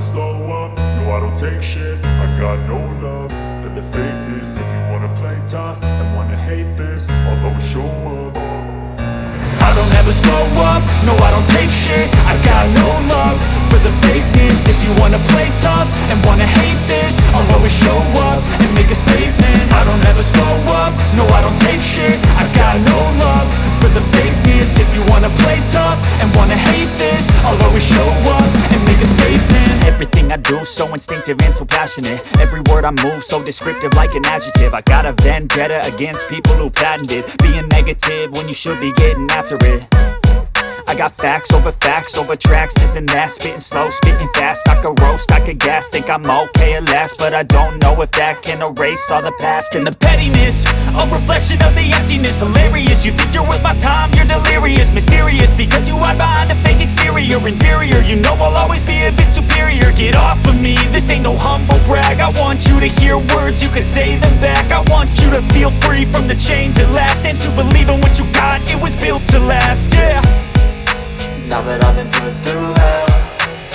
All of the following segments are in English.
slow up, no I don't take shit. I got no love for the fakeness. If you wanna play tough and wanna hate this, I'll always show up. I don't ever slow up, no I don't take shit. I got no love for the fakeness. If you wanna play tough and wanna hate this, I'll always show up and make a statement. I don't ever slow up, no I don't take shit. I got no love for the fakeness. If you wanna play tough and wanna hate this, I'll always show up and make a statement. Everything I do so instinctive and so passionate. Every word I move so descriptive like an adjective. I got a vendetta against people who patented being negative when you should be getting after it. I got facts over tracks, this and that. Spitting slow, spitting fast. I could roast, I could gas. Think I'm okay at last, but I don't know if that can erase all the past. And the pettiness, a reflection of the emptiness. Hilarious, you think you're worth my time, you're delirious. Mysterious, because you hide behind a fake exterior. Inferior, you know I'll always be a bit superior. Get off of me, this ain't no humble brag. I want you to hear words, you can say them back. I want you to feel free from the chains at last, and to believe in what you got, it was built to last, yeah. Now that I've been put through hell,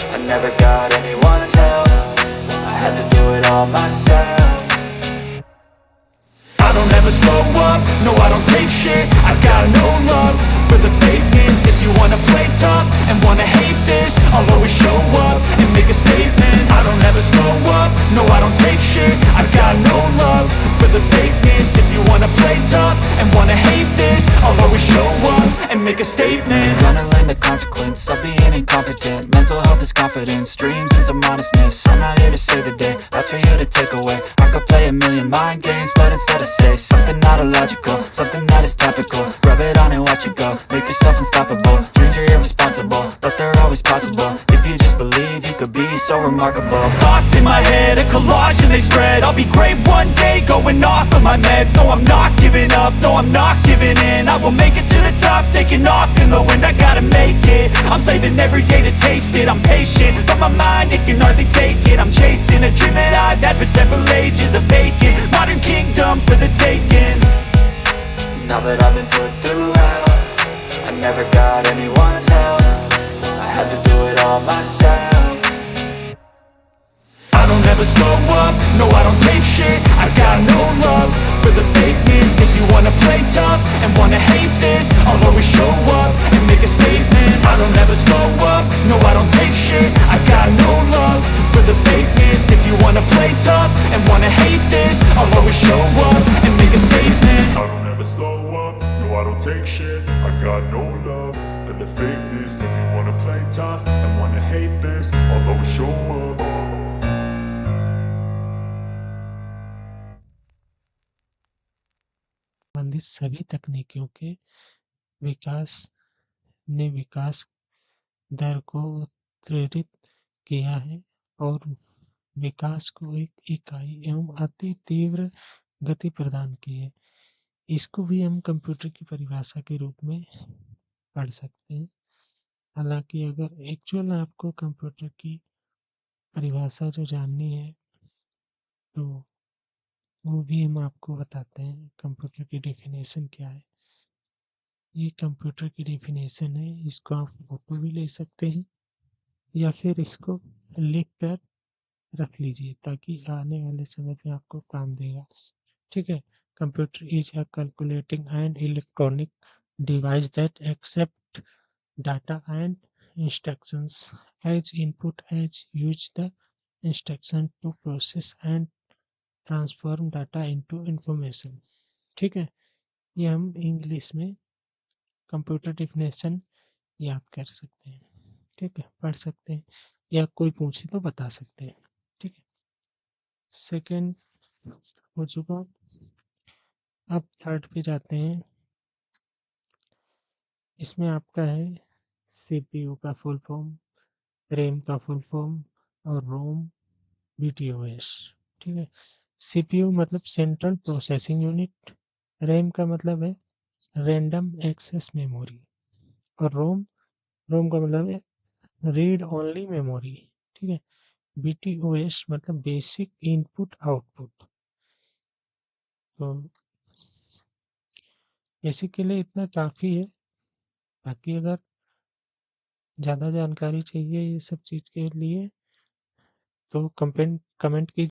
I never got anyone's help. I had to do it all myself. I don't ever slow up, no I don't take shit. I got no love for the fakeness. If you wanna play tough and wanna hate this, I'll always show up and make a statement. I don't ever slow up, no I don't take shit. I got no love for the fakeness. If you wanna play tough and wanna hate this, I'll always show up and make a statement. Gonna learn the consequence of being incompetent. Mental health is confidence, dreams and some honestness. I'm not here to save the day, that's for you to take away. I could play a million mind games, but instead I say something not illogical, something that is topical. Rub it on and watch it go, make yourself unstoppable. Dreams are irresponsible, but they're always possible. If you just believe, you could be so remarkable. Thoughts in my head, a collage and they spread. I'll be great one day, going off of my meds. No, I'm not giving up, no, I'm not giving in. I will make it to the top, taking off in the wind. I gotta make it, I'm saving every day to taste it. I'm patient, but my mind, it can hardly take it. I'm chasing a dream that I've had for several ages. A vacant, modern kingdom for the taking. Now that I've been put through hell, I never got anyone's help. I had to do it all myself. I don't ever slow up, no I don't take shit. I got no love for the fakeness. If you wanna play tough and wanna hate this, I'll always show up and make a statement. I don't ever slow up, no I don't take shit. I got no love for the fakeness. If you wanna play tough and wanna hate this, I'll always show up and make a statement. I don't ever slow up, no I don't take shit. I got no love for the fakeness. If you wanna play tough and wanna hate this, I'll always show up. संबंधित सभी तकनीकों के विकास ने विकास दर को उत्प्रेरित किया है और विकास को एक इकाई एवं अति तीव्र गति प्रदान की है। इसको भी हम कंप्यूटर की परिभाषा के रूप में पढ़ सकते हैं। हालांकि अगर एक्चुअल आपको कंप्यूटर की परिभाषा जो जाननी है तो वो भी हम आपको बताते हैं। कंप्यूटर की डेफिनेशन क्या है, ये कंप्यूटर की डेफिनेशन है। इसको आप फोटो भी ले सकते हैं या फिर इसको लिख कर रख लीजिए ताकि आने वाले समय में आपको काम देगा। ठीक है। Computer is a calculating and electronic device that accept data and instructions as input as use the instruction to process and transform data into information. ठीक है। ये हम इंग्लिश में कंप्यूटर डेफिनेशन याद कर सकते हैं। ठीक है, पढ़ सकते हैं या कोई पूछे तो बता सकते हैं। ठीक है, सेकेंड हो चुका। अब थर्ड पे जाते हैं। इसमें आपका है सीपीयू का फुल फॉर्म, रैम का फुल फॉर्म और रोम बीटीओएस। ठीक है। सीपीयू मतलब सेंट्रल प्रोसेसिंग यूनिट, रैम का मतलब है रैंडम एक्सेस मेमोरी और रोम का मतलब है रीड ओनली मेमोरी। ठीक है। बीटीओएस मतलब बेसिक इनपुट आउटपुट। तो बेसिकली इतना काफ़ी है। बाकी अगर ज़्यादा जानकारी चाहिए ये सब चीज़ के लिए तो कमेंट कीजिए।